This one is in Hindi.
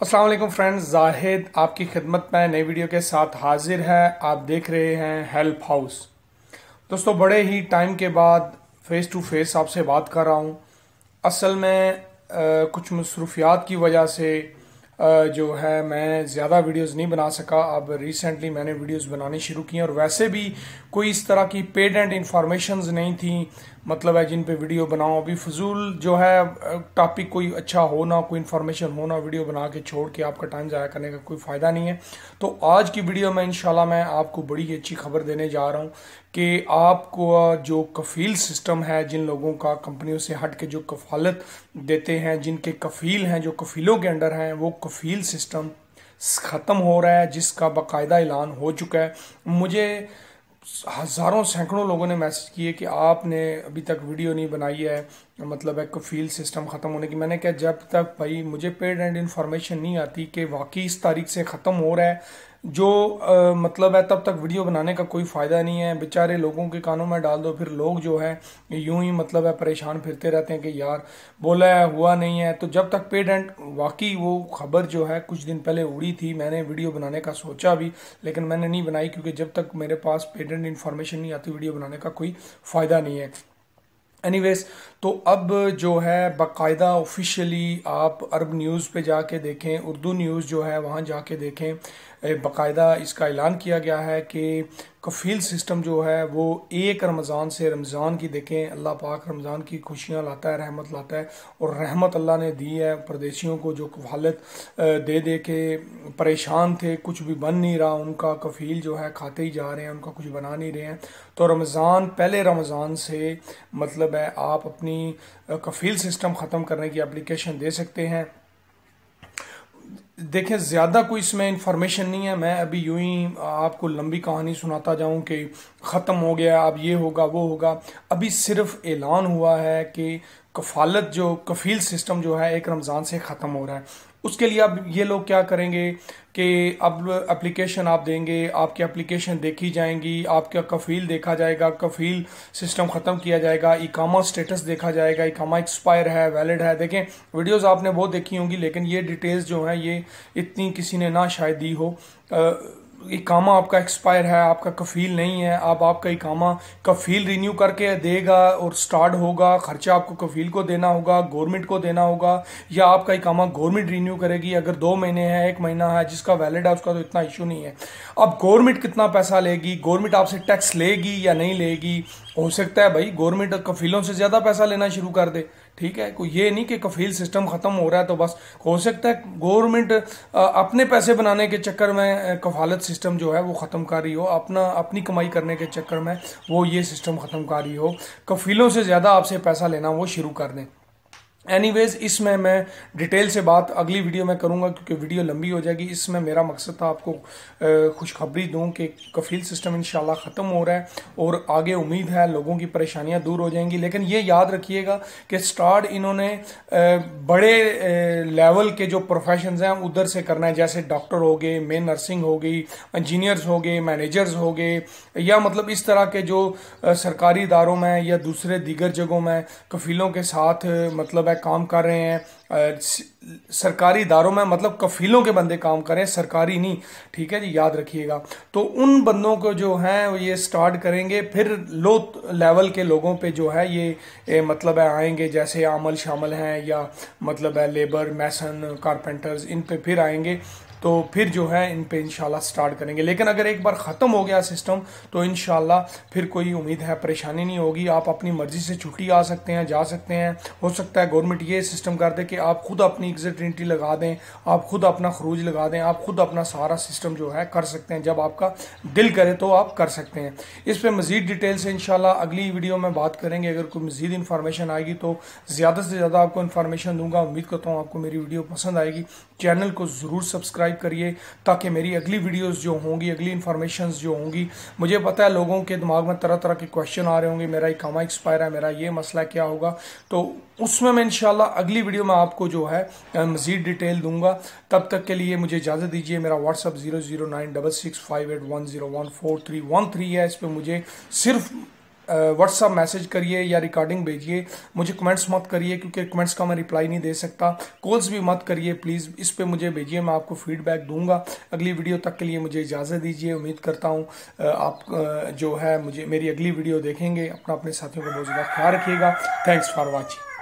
अस्सलाम वालेकुम फ्रेंड्स, जाहिद आपकी खिदमत में नई वीडियो के साथ हाजिर है। आप देख रहे हैं हेल्प हाउस। दोस्तों, बड़े ही टाइम के बाद फेस टू फेस आपसे बात कर रहा हूँ। असल में कुछ मसरूफियात की वजह से जो है मैं ज़्यादा वीडियोस नहीं बना सका। अब रिसेंटली मैंने वीडियोस बनानी शुरू की हैं और वैसे भी कोई इस तरह की पेड एंड इंफॉर्मेशंस नहीं थी, मतलब है जिन पे वीडियो बनाऊं। अभी फजूल जो है टॉपिक कोई अच्छा हो ना, कोई इन्फॉर्मेशन हो ना, वीडियो बना के छोड़ के आपका टाइम ज़ाया करने का कोई फ़ायदा नहीं है। तो आज की वीडियो में इंशाल्लाह मैं आपको बड़ी ही अच्छी खबर देने जा रहा हूँ कि आपको जो कफ़ील सिस्टम है, जिन लोगों का कंपनियों से हट के जो कफ़ालत देते हैं, जिनके कफ़ील हैं, जो कफ़ीलों के अंडर हैं, वो कफ़ील सिस्टम ख़त्म हो रहा है, जिसका बाकायदा ऐलान हो चुका है। मुझे हज़ारों सैकड़ों लोगों ने मैसेज किए कि आपने अभी तक वीडियो नहीं बनाई है, मतलब है कफ़ील सिस्टम ख़त्म होने की। मैंने कहा जब तक भाई मुझे पेड एंड इन्फॉर्मेशन नहीं आती कि वाकई इस तारीख से ख़त्म हो रहा है जो मतलब है, तब तक वीडियो बनाने का कोई फ़ायदा नहीं है। बेचारे लोगों के कानों में डाल दो, फिर लोग जो है यूं ही मतलब है परेशान फिरते रहते हैं कि यार बोला है हुआ नहीं है। तो जब तक पेड एंड वाकई वो खबर जो है कुछ दिन पहले उड़ी थी, मैंने वीडियो बनाने का सोचा भी, लेकिन मैंने नहीं बनाई क्योंकि जब तक मेरे पास पेड एंड इन्फॉर्मेशन नहीं आती वीडियो बनाने का कोई फ़ायदा नहीं है। एनीवेज, तो अब जो है बाकायदा ऑफिशियली आप अरब न्यूज़ पे जाके देखें, उर्दू न्यूज़ जो है वहाँ जाके देखें, बाकायदा इसका ऐलान किया गया है कि कफ़ील सिस्टम जो है वो एक रमज़ान से, रमज़ान की देखें, अल्लाह पाक रमज़ान की खुशियाँ लाता है, रहमत लाता है, और रहमत अल्लाह ने दी है परदेशियों को जो कफ़ालत दे दे के परेशान थे, कुछ भी बन नहीं रहा उनका, कफ़ील जो है खाते ही जा रहे हैं, उनका कुछ बना नहीं रहे हैं। तो रमज़ान, पहले रमज़ान से मतलब है आप अपनी कफ़ील सिस्टम ख़त्म करने की एप्लीकेशन दे सकते हैं। देखें, ज़्यादा कोई इसमें इंफॉर्मेशन नहीं है, मैं अभी यूं ही आपको लंबी कहानी सुनाता जाऊं कि ख़त्म हो गया, अब ये होगा वो होगा। अभी सिर्फ ऐलान हुआ है कि कफ़ालत जो कफ़ील सिस्टम जो है एक रमज़ान से ख़त्म हो रहा है। उसके लिए अब ये लोग क्या करेंगे कि अब एप्लीकेशन आप देंगे, आपकी एप्लीकेशन देखी जाएंगी, आपका कफ़ील देखा जाएगा, कफ़ील सिस्टम ख़त्म किया जाएगा, इकामा स्टेटस देखा जाएगा, इकामा एक्सपायर है, वैलिड है। देखें, वीडियोस आपने बहुत देखी होंगी, लेकिन ये डिटेल्स जो हैं ये इतनी किसी ने ना शायद दी हो। इकामा आपका एक्सपायर है, आपका कफ़ील नहीं है, अब आपका इकामा कफ़ील रिन्यू करके देगा और स्टार्ट होगा, खर्चा आपको कफ़ील को देना होगा, गवर्नमेंट को देना होगा, या आपका इकामा गवर्नमेंट रिन्यू करेगी। अगर 2 महीने है, 1 महीना है, जिसका वैलिड है उसका तो इतना इशू नहीं है। अब गवर्नमेंट कितना पैसा लेगी, गवर्नमेंट आपसे टैक्स लेगी या नहीं लेगी, हो सकता है भाई गवर्नमेंट कफ़ीलों से ज़्यादा पैसा लेना शुरू कर दे। ठीक है, कोई ये नहीं कि कफ़ील सिस्टम ख़त्म हो रहा है तो बस, हो सकता है गवर्नमेंट अपने पैसे बनाने के चक्कर में कफ़ालत सिस्टम जो है वो ख़त्म कर रही हो, अपनी कमाई करने के चक्कर में वो ये सिस्टम ख़त्म कर रही हो, कफ़ीलों से ज़्यादा आपसे पैसा लेना वो शुरू कर दें। एनीवेज, इसमें मैं डिटेल से बात अगली वीडियो में करूंगा क्योंकि वीडियो लंबी हो जाएगी। इसमें मेरा मकसद था आपको खुशखबरी दूं कि कफ़ील सिस्टम इंशाल्लाह ख़त्म हो रहा है और आगे उम्मीद है लोगों की परेशानियां दूर हो जाएंगी। लेकिन ये याद रखिएगा कि स्टार्ट इन्होंने बड़े लेवल के जो प्रोफेशंस हैं उधर से करना है, जैसे डॉक्टर हो गए, मेन नर्सिंग हो गई, इंजीनियर्स हो गए, मैनेजर्स हो गए, या मतलब इस तरह के जो सरकारी इदारों में या दूसरे दीगर जगहों में कफ़ीलों के साथ मतलब काम कर रहे हैं। सरकारी इदारों में मतलब कफ़ीलों के बंदे काम करें, सरकारी नहीं। ठीक है जी, याद रखिएगा। तो उन बंदों को जो है ये स्टार्ट करेंगे, फिर लो लेवल के लोगों पे जो है ये मतलब है आएंगे, जैसे आमल शामिल हैं या मतलब है लेबर, मैसन, कारपेंटर्स, इन पे फिर आएंगे। तो फिर जो है इन पे इंशाल्लाह स्टार्ट करेंगे। लेकिन अगर एक बार ख़त्म हो गया सिस्टम तो इंशाल्लाह फिर कोई उम्मीद है परेशानी नहीं होगी। आप अपनी मर्जी से छुट्टी आ सकते हैं, जा सकते हैं। हो सकता है गवर्नमेंट ये सिस्टम कर दे कि आप खुद अपनी एग्जिट एंट्री लगा दें, आप खुद अपना खरूज लगा दें, आप खुद अपना सारा सिस्टम जो है कर सकते हैं। जब आपका दिल करे तो आप कर सकते हैं। इस पर मज़ीद डिटेल से इंशाल्लाह अगली वीडियो में बात करेंगे। अगर कोई मज़ीद इन्फॉर्मेशन आएगी तो ज़्यादा से ज़्यादा आपको इन्फॉर्मेशन दूंगा। उम्मीद करता हूँ आपको मेरी वीडियो पसंद आएगी। चैनल को ज़रूर सब्सक्राइब करिए ताकि मेरी अगली वीडियोस जो होंगी, अगली इन्फॉर्मेशंस जो होंगी, मुझे पता है लोगों के दिमाग में तरह तरह के क्वेश्चन आ रहे होंगे, मेरा इकामा एक्सपायर है, मेरा ये मसला क्या होगा, तो उसमें मैं इंशाल्लाह अगली वीडियो में आपको जो है मज़ीद डिटेल दूंगा। तब तक के लिए मुझे इजाज़त दीजिए। मेरा व्हाट्सअप 009665810141313 है। इस पर मुझे सिर्फ व्हाट्सअप मैसेज करिए या रिकॉर्डिंग भेजिए, मुझे कमेंट्स मत करिए क्योंकि कमेंट्स का मैं रिप्लाई नहीं दे सकता। कॉल्स भी मत करिए प्लीज़, इस पे मुझे भेजिए, मैं आपको फीडबैक दूंगा। अगली वीडियो तक के लिए मुझे इजाज़त दीजिए। उम्मीद करता हूँ आप जो है मुझे मेरी अगली वीडियो देखेंगे। अपने साथियों का बहुत ज़्यादा ख्याल रखिएगा। Thanks for watching.